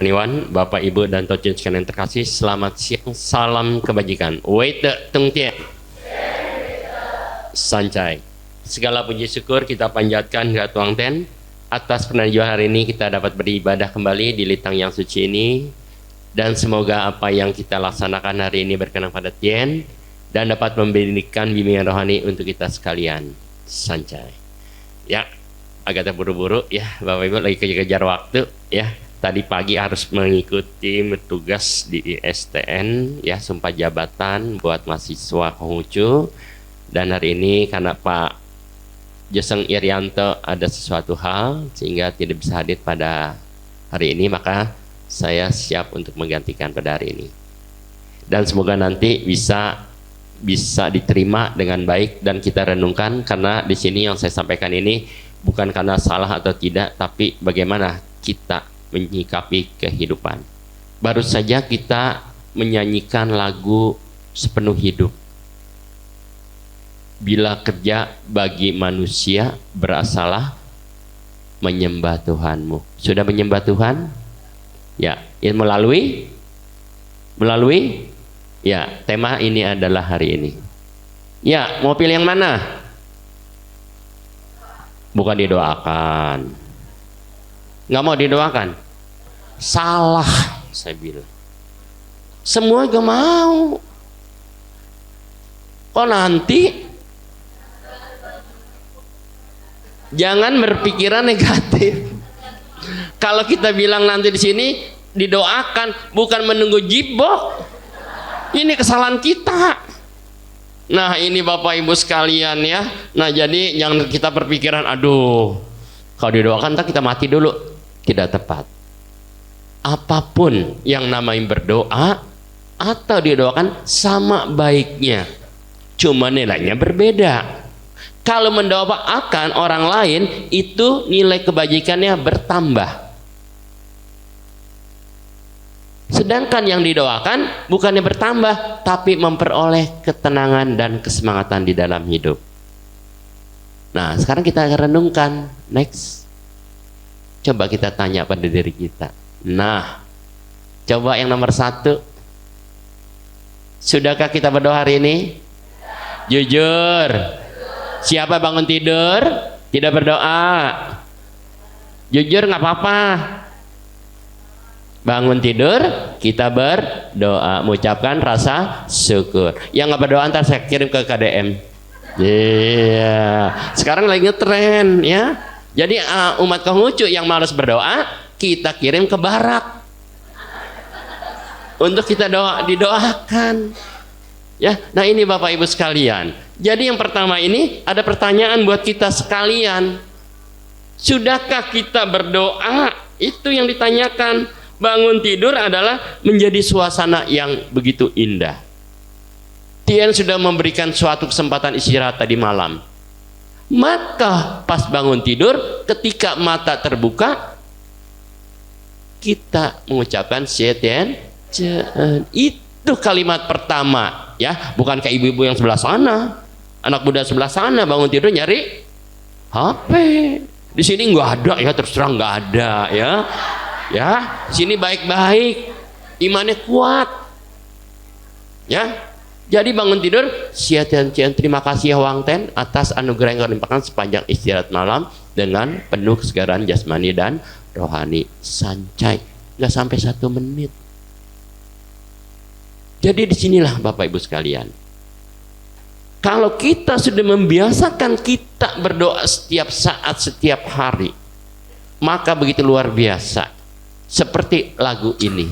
Niwan, Bapak Ibu dan Tocin sekalian terkasih, selamat siang, salam kebajikan. Wait tung tian. Sancai. Segala puji syukur kita panjatkan ke Tuang Ten atas penanjua hari ini kita dapat beribadah kembali di litang yang suci ini, dan semoga apa yang kita laksanakan hari ini berkenan pada Tien dan dapat memberikan bimbingan rohani untuk kita sekalian. Sancai. Ya, agak terburu-buru ya Bapak Ibu, lagi kejar waktu ya. Tadi pagi harus mengikuti tugas di STN ya, sumpah jabatan buat mahasiswa Konghucu, dan hari ini karena Pak Joseng Irianto ada sesuatu hal sehingga tidak bisa hadir pada hari ini, maka saya siap untuk menggantikan pada hari ini, dan semoga nanti bisa diterima dengan baik dan kita renungkan, karena di sini yang saya sampaikan ini bukan karena salah atau tidak, tapi bagaimana kita menyikapi kehidupan. Baru saja kita menyanyikan lagu Sepenuh Hidup. Bila kerja bagi manusia, berasalah menyembah Tuhanmu. Sudah menyembah Tuhan? Ya, melalui ya, tema ini adalah hari ini. Ya, mau pilih yang mana? Bukan didoakan. Nggak mau didoakan? Salah, saya bilang. Semua gak mau. Kok nanti? Jangan berpikiran negatif. Kalau kita bilang nanti di sini didoakan, bukan menunggu jibok. Ini kesalahan kita. Nah, ini Bapak Ibu sekalian ya. Nah, jadi jangan kita berpikiran, aduh, kalau didoakan kita mati dulu. Tidak tepat. Apapun yang namanya berdoa atau didoakan sama baiknya, cuma nilainya berbeda. Kalau mendoakan orang lain itu nilai kebajikannya bertambah, sedangkan yang didoakan bukannya bertambah tapi memperoleh ketenangan dan kesemangatan di dalam hidup. Nah, sekarang kita akan renungkan. Next, coba kita tanya pada diri kita. Nah, coba yang nomor 1, sudahkah kita berdoa hari ini? Jujur. Siapa bangun tidur tidak berdoa? Jujur, nggak apa-apa. Bangun tidur kita berdoa, mengucapkan rasa syukur. Yang nggak berdoa ntar saya kirim ke KDM. Iya, sekarang lagi ngetren ya. Jadi umat Konghucu yang malas berdoa kita kirim ke barak untuk kita didoakan ya. Nah, ini Bapak Ibu sekalian. Jadi yang pertama ini ada pertanyaan buat kita sekalian. Sudahkah kita berdoa? Itu yang ditanyakan. Bangun tidur adalah menjadi suasana yang begitu indah. Tien sudah memberikan suatu kesempatan istirahat tadi malam. Maka pas bangun tidur, ketika mata terbuka, kita mengucapkan Setien. Itu kalimat pertama ya, bukan kayak ibu-ibu yang sebelah sana, anak muda sebelah sana bangun tidur nyari HP. Di sini nggak ada ya, terus terang nggak ada ya. Ya, sini baik-baik, imannya kuat ya. Jadi bangun tidur, Siatian, terima kasih ya Wang Ten atas anugerah yang kau limpahkan sepanjang istirahat malam dengan penuh kesegaran jasmani dan rohani. Sancai, nggak sampai 1 menit. Jadi disinilah Bapak Ibu sekalian, kalau kita sudah membiasakan kita berdoa setiap saat, setiap hari, maka begitu luar biasa. Seperti lagu ini.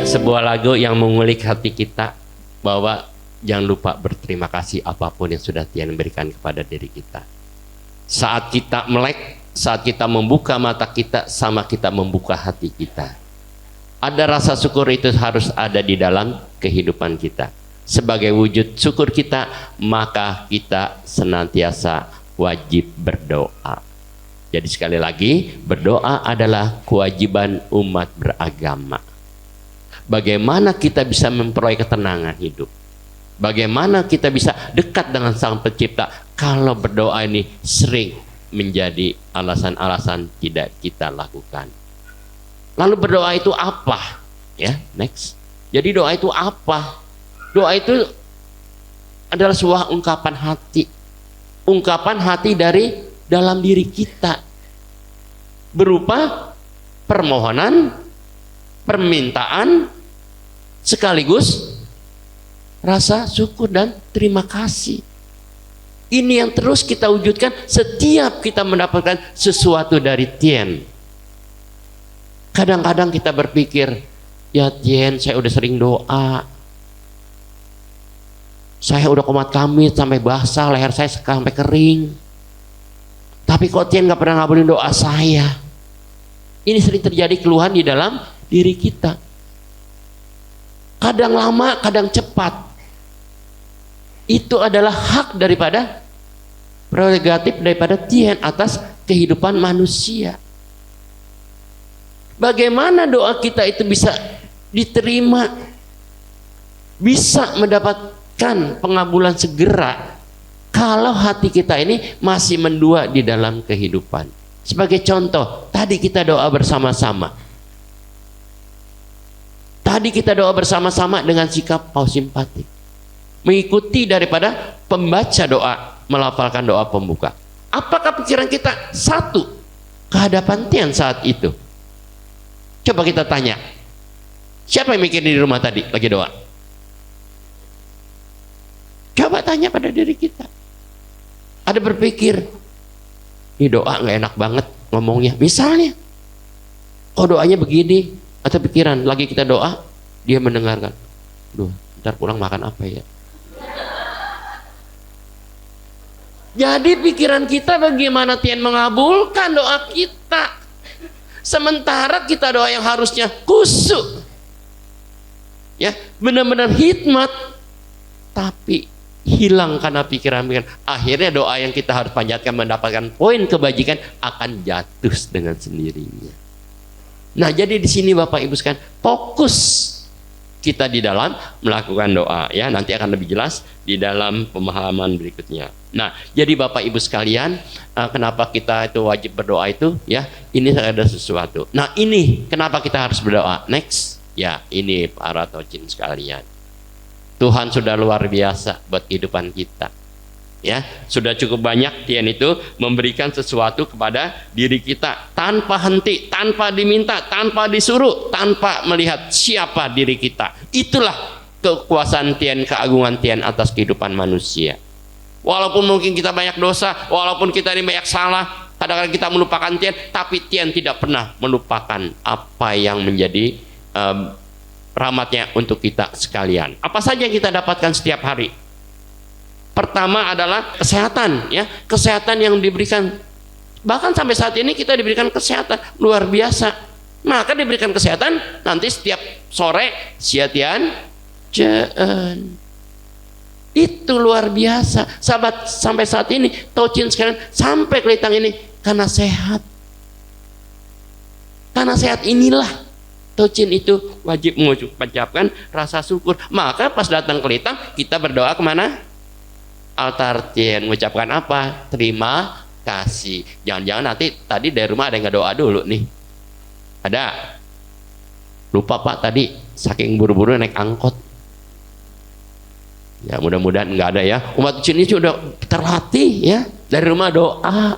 sebuah lagu yang mengulik hati kita bahwa jangan lupa berterima kasih apapun yang sudah Tuhan berikan kepada diri kita. Saat kita melek, saat kita membuka mata kita, sama kita membuka hati kita. Ada rasa syukur itu harus ada di dalam kehidupan kita. Sebagai wujud syukur kita, maka kita senantiasa wajib berdoa. Jadi sekali lagi, berdoa adalah kewajiban umat beragama. Bagaimana kita bisa memperoleh ketenangan hidup? Bagaimana kita bisa dekat dengan Sang Pencipta kalau berdoa ini sering menjadi alasan-alasan tidak kita lakukan? Lalu berdoa itu apa? Ya, next. Jadi doa itu apa? Doa itu adalah sebuah ungkapan hati. Ungkapan hati dari dalam diri kita, berupa permohonan, permintaan, sekaligus rasa syukur dan terima kasih. Ini yang terus kita wujudkan setiap kita mendapatkan sesuatu dari Tuhan. Kadang-kadang kita berpikir, ya Tuhan, saya udah sering doa, saya udah komat kamit sampai basah, leher saya sampai kering, tapi kok Tuhan gak pernah ngabulin doa saya. Ini sering terjadi keluhan di dalam diri kita. Kadang lama, kadang cepat. Itu adalah hak daripada, prerogatif daripada Tuhan atas kehidupan manusia. Bagaimana doa kita itu bisa diterima, bisa mendapatkan pengabulan segera, kalau hati kita ini masih mendua di dalam kehidupan. Sebagai contoh, tadi kita doa bersama-sama. Tadi kita doa bersama-sama dengan sikap paus simpatik, mengikuti daripada pembaca doa, melafalkan doa pembuka. Apakah pikiran kita satu kehadapan Tuhan saat itu? Coba kita tanya, siapa yang mikir di rumah tadi lagi doa? Coba tanya pada diri kita. Ada berpikir, ini doa nggak enak banget ngomongnya. Misalnya, oh doanya begini, atau pikiran lagi kita doa, dia mendengarkan. Duh, ntar pulang makan apa ya? Jadi pikiran kita bagaimana Tuhan mengabulkan doa kita. Sementara kita doa yang harusnya khusyuk, ya benar-benar hikmat, tapi hilang karena pikiran-pikiran. Akhirnya doa yang kita harus panjatkan mendapatkan poin kebajikan akan jatuh dengan sendirinya. Nah, jadi di sini Bapak Ibu sekalian, fokus kita di dalam melakukan doa, ya nanti akan lebih jelas di dalam pemahaman berikutnya. Nah, jadi Bapak Ibu sekalian, kenapa kita itu wajib berdoa itu, ya ini ada sesuatu. Nah, ini kenapa kita harus berdoa. Next, ya ini para tocin sekalian, Tuhan sudah luar biasa buat kehidupan kita. Ya, sudah cukup banyak Tuhan itu memberikan sesuatu kepada diri kita tanpa henti, tanpa diminta, tanpa disuruh, tanpa melihat siapa diri kita. Itulah kekuasaan Tuhan, keagungan Tuhan atas kehidupan manusia. Walaupun mungkin kita banyak dosa, walaupun kita ini banyak salah, kadang-kadang kita melupakan Tuhan, tapi Tuhan tidak pernah melupakan apa yang menjadi rahmatnya untuk kita sekalian. Apa saja yang kita dapatkan setiap hari? Pertama adalah kesehatan, ya kesehatan yang diberikan. Bahkan sampai saat ini kita diberikan kesehatan luar biasa. Maka diberikan kesehatan, nanti setiap sore siatian jeen. Itu luar biasa. Sahabat, sampai saat ini tocin sekalian, sampai kelitang ini karena sehat. Karena sehat inilah tocin itu wajib mengucapkan rasa syukur. Maka pas datang kelitang, kita berdoa kemana? Altar Tuhan, mengucapkan apa? Terima kasih. Jangan-jangan nanti tadi dari rumah ada yang nggak doa dulu nih. Ada? Lupa Pak tadi saking buru-buru naik angkot. Ya mudah-mudahan nggak ada ya. Umat Tuhan ini sudah terlatih ya dari rumah doa.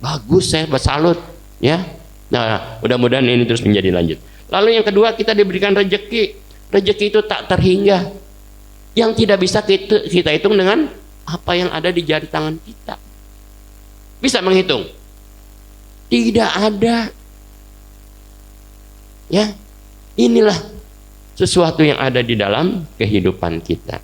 Bagus, saya bersalut ya. Nah mudah-mudahan ini terus menjadi lanjut. Lalu yang kedua, kita diberikan rezeki. Rezeki itu tak terhingga, yang tidak bisa kita hitung dengan apa yang ada di jari tangan kita. Bisa menghitung? Tidak ada. Ya, inilah sesuatu yang ada di dalam kehidupan kita.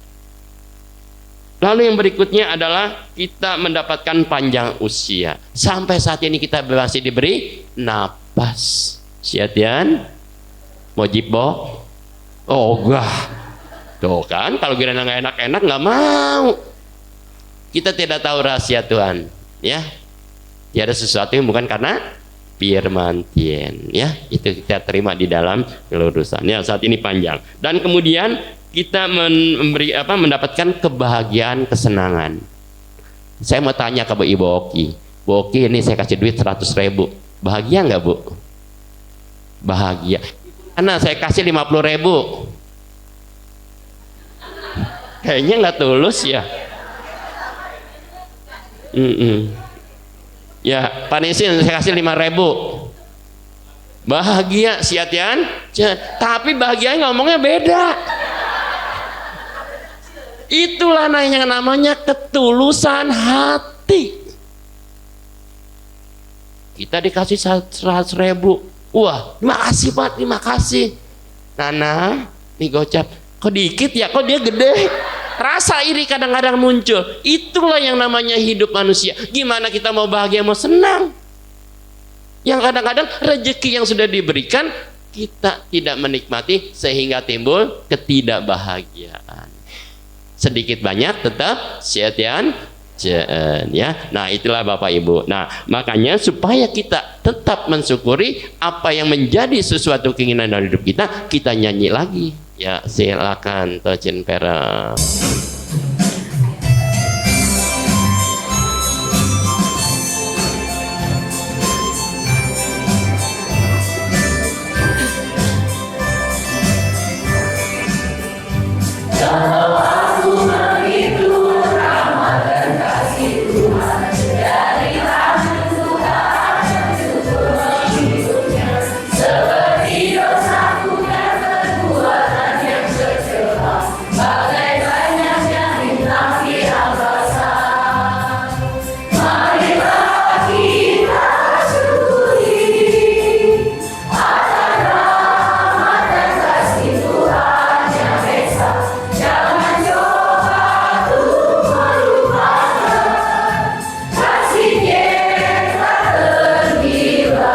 Lalu yang berikutnya adalah kita mendapatkan panjang usia. Sampai saat ini kita masih diberi napas. Siatian? Mojibo? Oh enggak. Tuh kan, kalau kira nggak enak-enak nggak mau. Kita tidak tahu rahasia Tuhan, ya. Tiada sesuatu yang bukan karena firman Tuhan, ya. Itu kita terima di dalam kelurusan. Ya, saat ini panjang. Dan kemudian kita mendapatkan kebahagiaan, kesenangan. Saya mau tanya ke Ibu Oki. Bu Oki, ini saya kasih duit 100.000. Bahagia nggak, Bu? Bahagia. Karena saya kasih 50.000. Kayaknya nggak tulus ya. Ya, Pak Nisin saya kasih 5.000. Bahagia, Siatian. Tapi bahagia ngomongnya beda. Itulah yang namanya ketulusan hati. Kita dikasih 100.000. Wah, terima kasih Pak, terima kasih. Nana, nih gocap. Kok dikit ya, kok dia gede? Rasa iri kadang-kadang muncul. Itulah yang namanya hidup manusia. Gimana kita mau bahagia, mau senang? Yang kadang-kadang rezeki yang sudah diberikan kita tidak menikmati sehingga timbul ketidakbahagiaan. Sedikit banyak tetap Siatian ya. Nah, itulah Bapak Ibu. Nah, makanya supaya kita tetap mensyukuri apa yang menjadi sesuatu keinginan dalam hidup kita nyanyi lagi. Ya, silakan Tocin Pera. Kalau aku menghitung rahmat dan kasih Tuhan dari tangan Tuhan yang syukur menghitungnya, seperti dosaku dan perbuatan yang tercela, bagai banyaknya bintang di angkasa. Marilah kita syukuri akan rahmat dan kasih Tuhan yang esa. Jangan coba untuk melupakan kasih-Nya tak terhingga.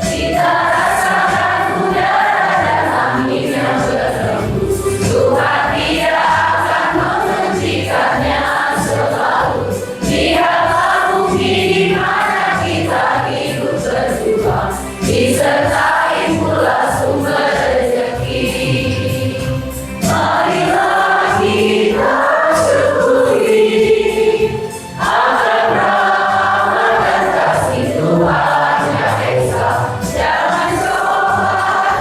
Kita rasakan udara dan angin yang berhembus. Tuhan tidak akan menghentikannya selalu. Lihatlah bumi di mana kita hidup berjuang, disertai pula sumber rezeki. Marilah kita syukuri akan rahmat dan kasih Tuhan yang esa. Jangan coba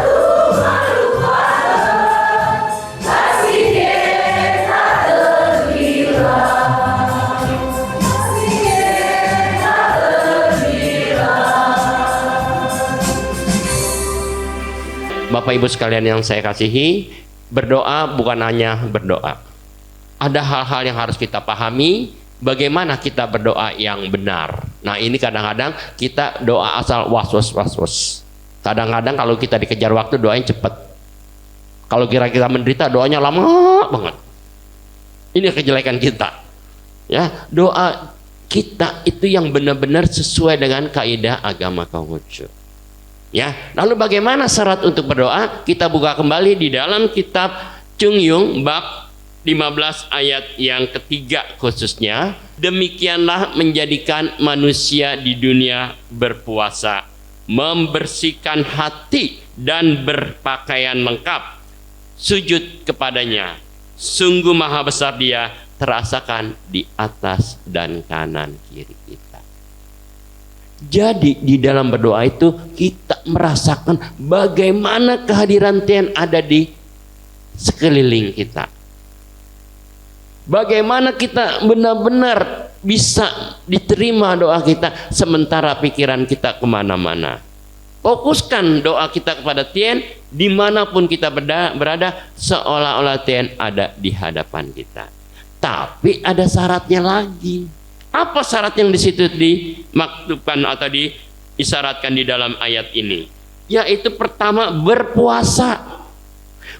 untuk melupakan kasih-Nya tak terhingga. Kasih-Nya tak terhingga. Bapak Ibu sekalian yang saya kasihi, berdoa bukan hanya berdoa. Ada hal-hal yang harus kita pahami, bagaimana kita berdoa yang benar. Nah, ini kadang-kadang kita doa asal was-was. Kadang-kadang kalau kita dikejar waktu doanya cepat. Kalau kira-kira menderita doanya lama banget. Ini kejelekan kita. Ya, doa kita itu yang benar-benar sesuai dengan kaidah agama Konghucu. Ya, lalu bagaimana syarat untuk berdoa? Kita buka kembali di dalam kitab Chung Yung bab 15 ayat yang ketiga khususnya. Demikianlah menjadikan manusia di dunia berpuasa, membersihkan hati dan berpakaian lengkap, sujud kepadanya. Sungguh maha besar Dia, terasakan di atas dan kanan kiri kita. Jadi di dalam berdoa itu kita merasakan bagaimana kehadiran Tuhan ada di sekeliling kita. Bagaimana kita benar-benar bisa diterima doa kita sementara pikiran kita kemana-mana. Fokuskan doa kita kepada Tien, dimanapun kita berada, seolah-olah Tien ada di hadapan kita. Tapi ada syaratnya lagi. Apa syarat yang di situ dimaktubkan atau diisyaratkan di dalam ayat ini? Yaitu pertama, berpuasa.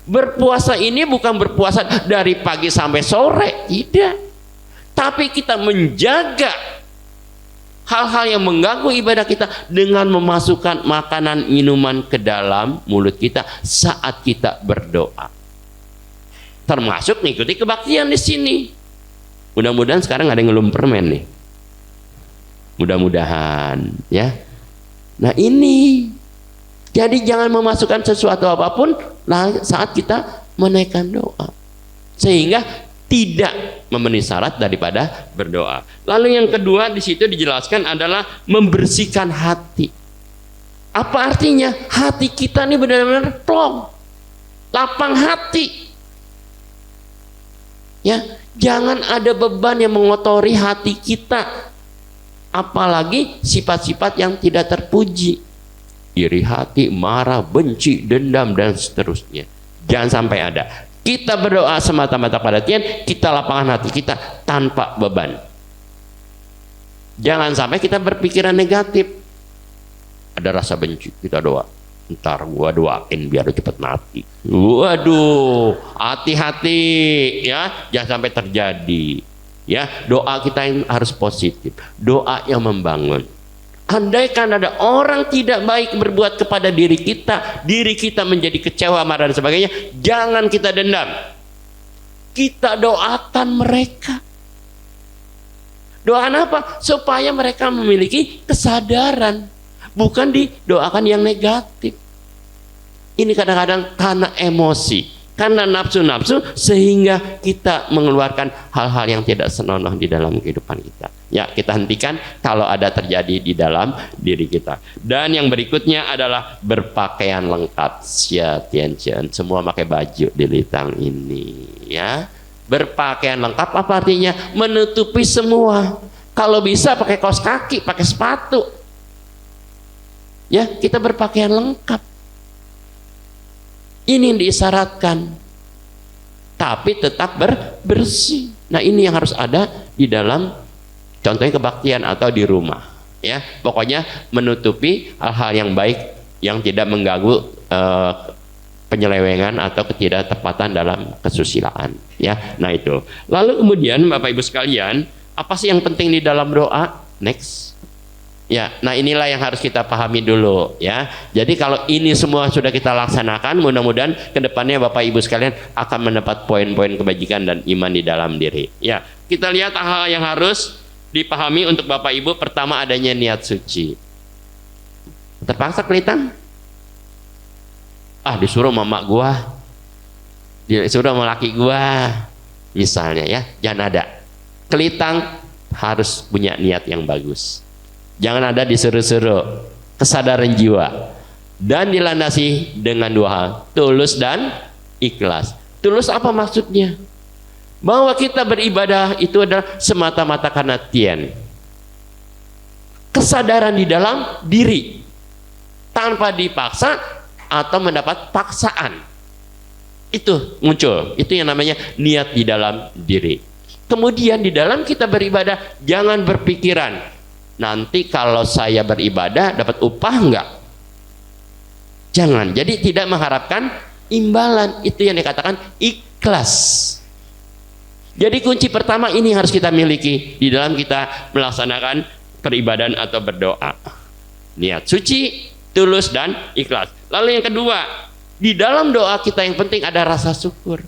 Berpuasa ini bukan berpuasa dari pagi sampai sore, tidak. Tapi kita menjaga hal-hal yang mengganggu ibadah kita dengan memasukkan makanan minuman ke dalam mulut kita saat kita berdoa. Termasuk mengikuti kebaktian di sini. Mudah-mudahan sekarang ada yang ngelum permen nih. Mudah-mudahan ya. Nah ini. Jadi jangan memasukkan sesuatu apapun saat kita menaikkan doa. Sehingga tidak memenuhi syarat daripada berdoa. Lalu yang kedua di situ dijelaskan adalah membersihkan hati. Apa artinya? Hati kita ini benar-benar plong. Lapang hati. Ya, jangan ada beban yang mengotori hati kita. Apalagi sifat-sifat yang tidak terpuji. Iri hati, marah, benci, dendam, dan seterusnya. Jangan sampai ada. Kita berdoa semata-mata pada Tien, kita lapangkan hati kita tanpa beban. Jangan sampai kita berpikiran negatif. Ada rasa benci, kita doa. Ntar gua doain biar cepat mati. Waduh, hati-hati ya, jangan sampai terjadi. Ya, doa kita yang harus positif. Doa yang membangun. Andaikan ada orang tidak baik berbuat kepada diri kita menjadi kecewa, marah dan sebagainya, jangan kita dendam. Kita doakan mereka. Doakan apa? Supaya mereka memiliki kesadaran, bukan didoakan yang negatif. Ini kadang-kadang karena emosi, karena nafsu-nafsu, sehingga kita mengeluarkan hal-hal yang tidak senonoh di dalam kehidupan kita. Ya, kita hentikan kalau ada terjadi di dalam diri kita. Dan yang berikutnya adalah berpakaian lengkap. Tian-tian, semua pakai baju di litang ini. Ya, berpakaian lengkap apa artinya? Menutupi semua. Kalau bisa pakai kaos kaki, pakai sepatu. Ya, kita berpakaian lengkap. Ini yang diisyaratkan, tapi tetap bersih. Nah ini yang harus ada di dalam, contohnya kebaktian atau di rumah. Ya, pokoknya menutupi hal-hal yang baik yang tidak mengganggu penyelewengan atau ketidaktepatan dalam kesusilaan. Ya, nah itu. Lalu kemudian Bapak Ibu sekalian, apa sih yang penting di dalam doa? Next. Ya, nah inilah yang harus kita pahami dulu ya. Jadi kalau ini semua sudah kita laksanakan, mudah-mudahan kedepannya Bapak Ibu sekalian akan mendapat poin-poin kebajikan dan iman di dalam diri. Ya, kita lihat hal yang harus dipahami untuk Bapak Ibu. Pertama, adanya niat suci. Terpaksa kelihatan? Disuruh mama gua, disuruh sama laki gua, misalnya ya, jangan ada. Kelitang harus punya niat yang bagus. Jangan ada disuruh-suruh, kesadaran jiwa, dan dilandasi dengan dua hal, tulus dan ikhlas. Tulus apa maksudnya? Bahwa kita beribadah itu adalah semata-mata karena Tien. Kesadaran di dalam diri, tanpa dipaksa atau mendapat paksaan. Itu muncul, itu yang namanya niat di dalam diri. Kemudian di dalam kita beribadah, jangan berpikiran, nanti kalau saya beribadah dapat upah enggak? Jangan. Jadi tidak mengharapkan imbalan. Itu yang dikatakan ikhlas. Jadi kunci pertama ini harus kita miliki di dalam kita melaksanakan peribadahan atau berdoa. Niat suci, tulus, dan ikhlas. Lalu yang kedua, di dalam doa kita yang penting ada rasa syukur.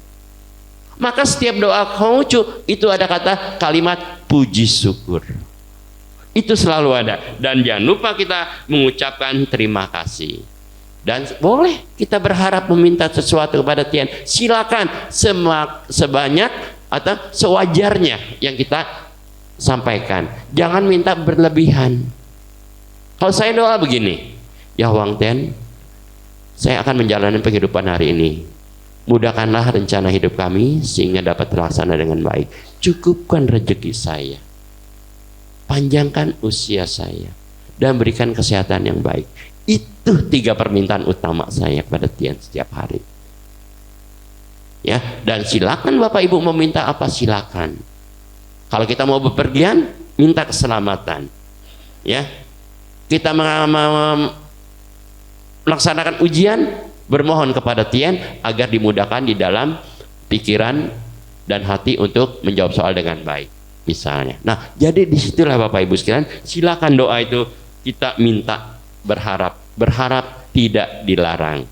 Maka setiap doa khusyu itu ada kata kalimat puji syukur. Itu selalu ada. Dan jangan lupa kita mengucapkan terima kasih. Dan boleh kita berharap meminta sesuatu kepada Tien. Silakan sebanyak atau sewajarnya yang kita sampaikan. Jangan minta berlebihan. Kalau saya doa begini, ya Wang Tien, saya akan menjalani kehidupan hari ini. Mudahkanlah rencana hidup kami sehingga dapat terlaksana dengan baik. Cukupkan rezeki saya. Panjangkan usia saya dan berikan kesehatan yang baik. Itu 3 permintaan utama saya kepada Tien setiap hari. Ya, dan silakan Bapak Ibu meminta apa, silakan. Kalau kita mau bepergian, minta keselamatan. Ya, kita melaksanakan ujian, bermohon kepada Tien agar dimudahkan di dalam pikiran dan hati untuk menjawab soal dengan baik, misalnya. Nah, jadi disitulah Bapak Ibu sekalian, silakan doa itu kita minta, berharap tidak dilarang,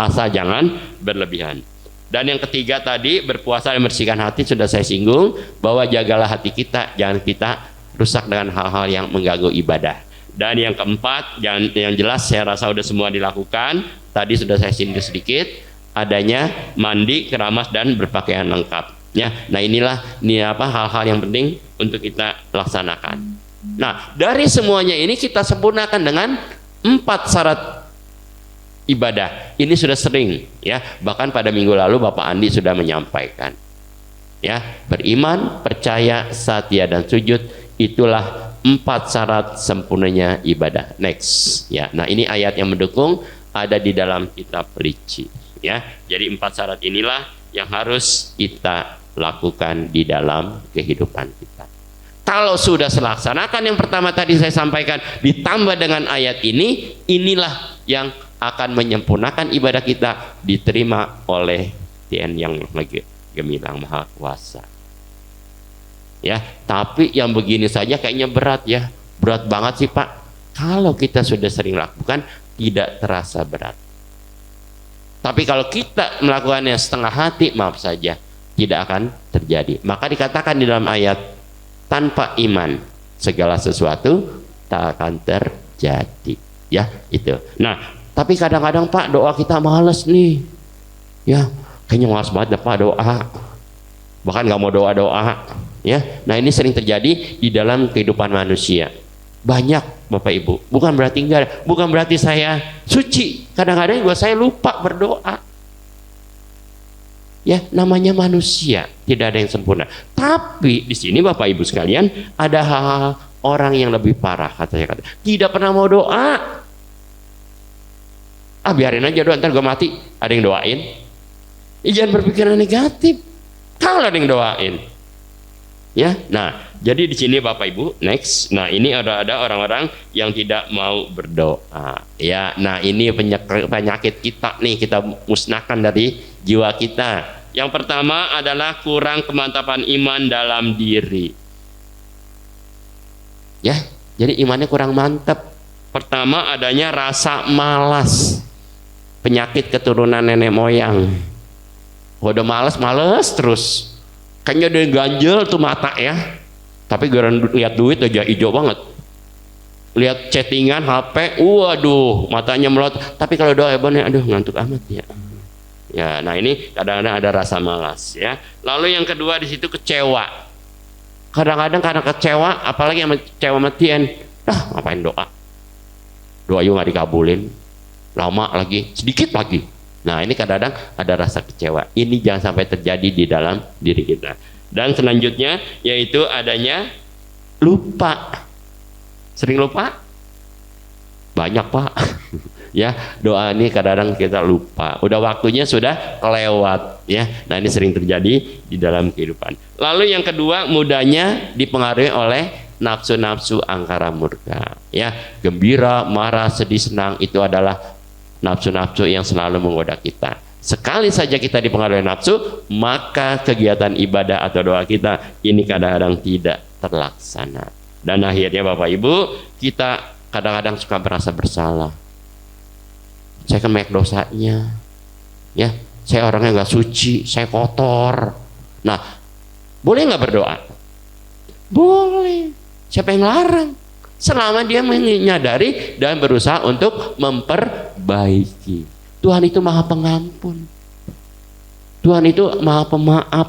asal jangan berlebihan. Dan yang ketiga tadi, berpuasa dan membersihkan hati, sudah saya singgung bahwa jagalah hati kita, jangan kita rusak dengan hal-hal yang mengganggu ibadah. Dan yang keempat, yang jelas saya rasa sudah semua dilakukan, tadi sudah saya singgung sedikit, adanya mandi, keramas, dan berpakaian lengkap. Ya, nah inilah hal-hal yang penting untuk kita laksanakan. Nah, dari semuanya ini kita sempurnakan dengan 4 syarat ibadah. Ini sudah sering, ya, bahkan pada minggu lalu Bapak Andi sudah menyampaikan, ya, beriman, percaya, setia, dan sujud, itulah 4 syarat sempurnanya ibadah. Next, ya. Nah, ini ayat yang mendukung ada di dalam kitab Ricci, ya. Jadi 4 syarat inilah yang harus kita lakukan di dalam kehidupan kita. Kalau sudah selaksanakan yang pertama tadi saya sampaikan, ditambah dengan ayat ini, inilah yang akan menyempurnakan ibadah kita, diterima oleh Tien yang lagi gemilang maha kuasa. Ya, tapi yang begini saja kayaknya berat, ya, berat banget sih Pak. Kalau kita sudah sering lakukan, tidak terasa berat. Tapi kalau kita melakukannya setengah hati, maaf saja, tidak akan terjadi. Maka dikatakan di dalam ayat, tanpa iman segala sesuatu tak akan terjadi. Ya, itu. Nah, tapi kadang-kadang Pak, doa kita males nih. Ya, kayaknya males banget Pak doa. Bahkan nggak mau doa-doa. Ya, nah ini sering terjadi di dalam kehidupan manusia. Banyak Bapak Ibu. Bukan berarti enggak, bukan berarti saya suci. Kadang-kadang juga saya lupa berdoa. Ya, namanya manusia, tidak ada yang sempurna. Tapi di sini Bapak Ibu sekalian, ada hal-hal orang yang lebih parah, katanya, tidak pernah mau doa. Biarin aja doa, ntar gue mati, ada yang doain. Jangan berpikiran negatif kalau ada yang doain. Ya, nah, jadi di sini Bapak Ibu, next. Nah, ini ada orang-orang yang tidak mau berdoa. Ya, nah ini penyakit kita nih, kita musnahkan dari jiwa kita. Yang pertama adalah kurang kemantapan iman dalam diri. Ya, jadi imannya kurang mantap. Pertama adanya rasa malas, penyakit keturunan nenek moyang. Udah males terus. Kayaknya udah ganjel tuh mata, ya. Tapi gara lihat duit aja hijau banget. Lihat chattingan HP, waduh, matanya melot. Tapi kalau doa aduh ngantuk amat ya. Ya, nah ini kadang-kadang ada rasa malas, ya. Lalu yang kedua di situ kecewa. Kadang-kadang karena kecewa, apalagi yang kecewa matian, ngapain doa? Doa juga nggak dikabulin, lama lagi, sedikit lagi. Nah, ini kadang-kadang ada rasa kecewa. Ini jangan sampai terjadi di dalam diri kita. Dan selanjutnya yaitu adanya lupa. Sering lupa? Banyak Pak. Ya, doa ini kadang-kadang kita lupa. Udah waktunya sudah kelewat, ya. Nah, ini sering terjadi di dalam kehidupan. Lalu yang kedua, mudahnya dipengaruhi oleh nafsu-nafsu angkara murka. Ya, gembira, marah, sedih, senang, itu adalah nafsu-nafsu yang selalu menggoda kita. Sekali saja kita dipengaruhi nafsu, maka kegiatan ibadah atau doa kita ini kadang-kadang tidak terlaksana. Dan akhirnya Bapak Ibu, kita kadang-kadang suka merasa bersalah. Saya kan banyak dosanya, ya. Saya orangnya nggak suci, saya kotor. Nah, boleh nggak berdoa? Boleh. Siapa yang larang? Selama dia menyadari dan berusaha untuk memperbaiki. Tuhan itu Maha Pengampun. Tuhan itu Maha Pemaaf.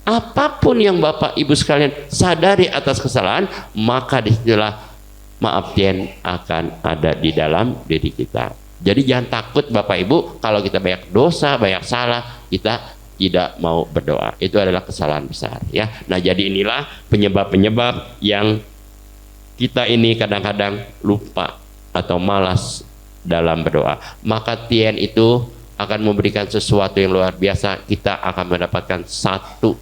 Apapun yang Bapak Ibu sekalian sadari atas kesalahan, maka disitulah maaf Tien akan ada di dalam diri kita. Jadi jangan takut Bapak Ibu, kalau kita banyak dosa, banyak salah, kita tidak mau berdoa. Itu adalah kesalahan besar, ya. Nah, jadi inilah penyebab-penyebab yang kita ini kadang-kadang lupa atau malas dalam berdoa. Maka Tien itu akan memberikan sesuatu yang luar biasa. Kita akan mendapatkan satu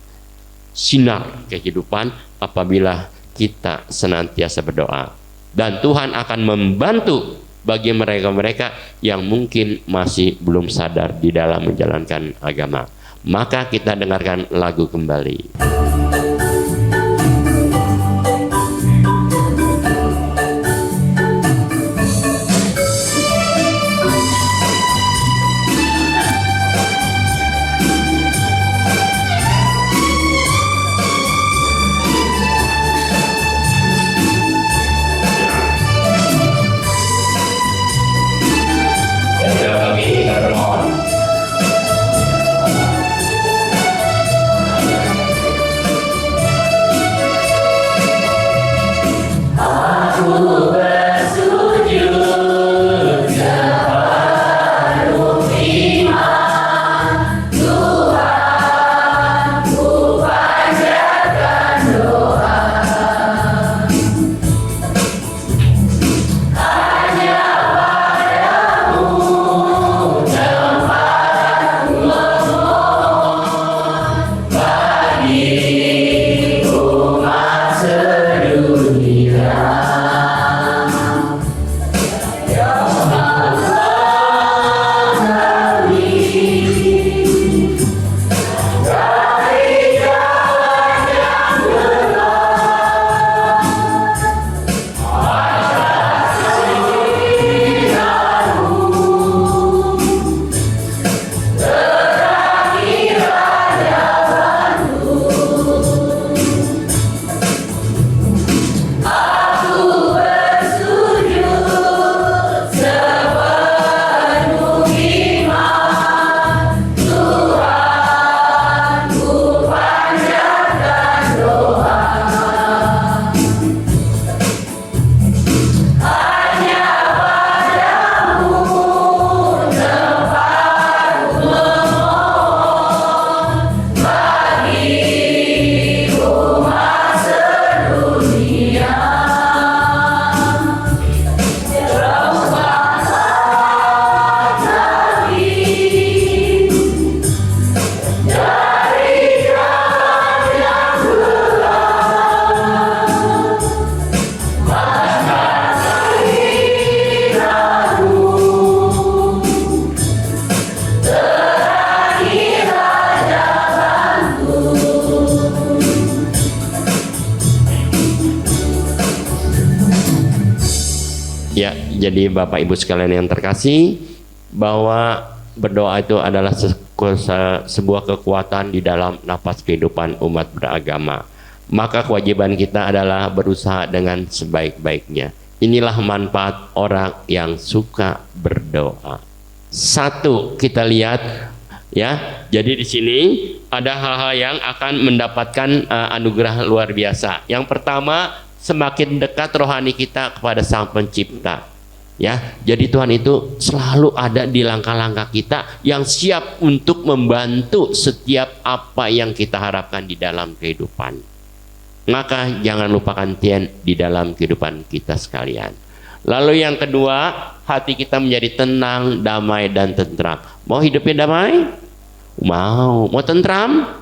sinar kehidupan apabila kita senantiasa berdoa. Dan Tuhan akan membantu bagi mereka-mereka yang mungkin masih belum sadar di dalam menjalankan agama. Maka kita dengarkan lagu kembali. Ya, jadi Bapak Ibu sekalian yang terkasih, bahwa berdoa itu adalah sebuah kekuatan di dalam napas kehidupan umat beragama. Maka kewajiban kita adalah berusaha dengan sebaik-baiknya. Inilah manfaat orang yang suka berdoa. Satu, kita lihat ya. Jadi di sini ada hal-hal yang akan mendapatkan anugerah luar biasa. Yang pertama, semakin dekat rohani kita kepada Sang Pencipta. Ya, jadi Tuhan itu selalu ada di langkah-langkah kita yang siap untuk membantu setiap apa yang kita harapkan di dalam kehidupan. Maka jangan lupakan Tien di dalam kehidupan kita sekalian. Lalu yang kedua, hati kita menjadi tenang, damai, dan tentram. Mau hidupnya damai? Mau tentram?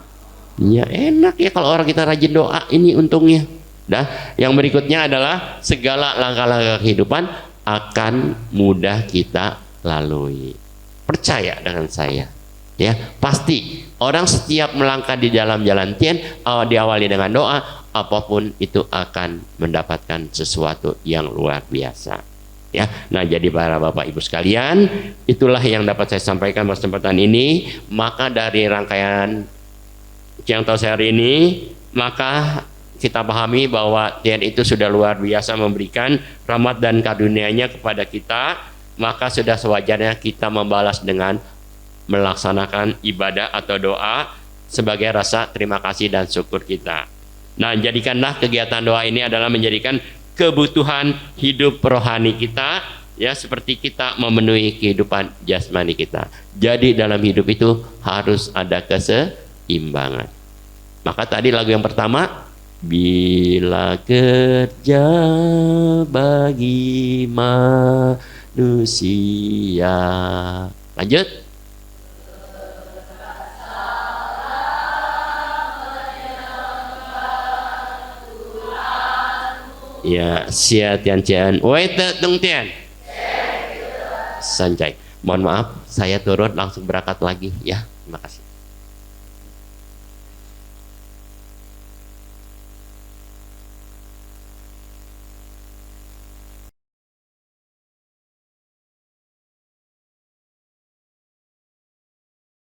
Ya enak ya kalau orang kita rajin doa, ini untungnya. Nah, yang berikutnya adalah segala langkah-langkah kehidupan akan mudah kita lalui. Percaya dengan saya, ya pasti orang setiap melangkah di dalam jalan Tien diawali dengan doa, apapun itu akan mendapatkan sesuatu yang luar biasa. Ya, nah jadi para Bapak Ibu sekalian, itulah yang dapat saya sampaikan pada kesempatan ini. Maka dari rangkaian yang tahu saya hari ini, maka kita pahami bahwa Tien itu sudah luar biasa memberikan rahmat dan karunia-Nya kepada kita. Maka sudah sewajarnya kita membalas dengan melaksanakan ibadah atau doa sebagai rasa terima kasih dan syukur kita. Nah, jadikanlah kegiatan doa ini adalah menjadikan kebutuhan hidup rohani kita, ya, seperti kita memenuhi kehidupan jasmani kita. Jadi dalam hidup itu harus ada keseimbangan. Maka tadi lagu yang pertama, bila kerja bagi manusia. Lanjut. Ya, sia tian tian, wei te tung tian. Sanjay. Mohon maaf, saya turun langsung berangkat lagi ya. Terima kasih.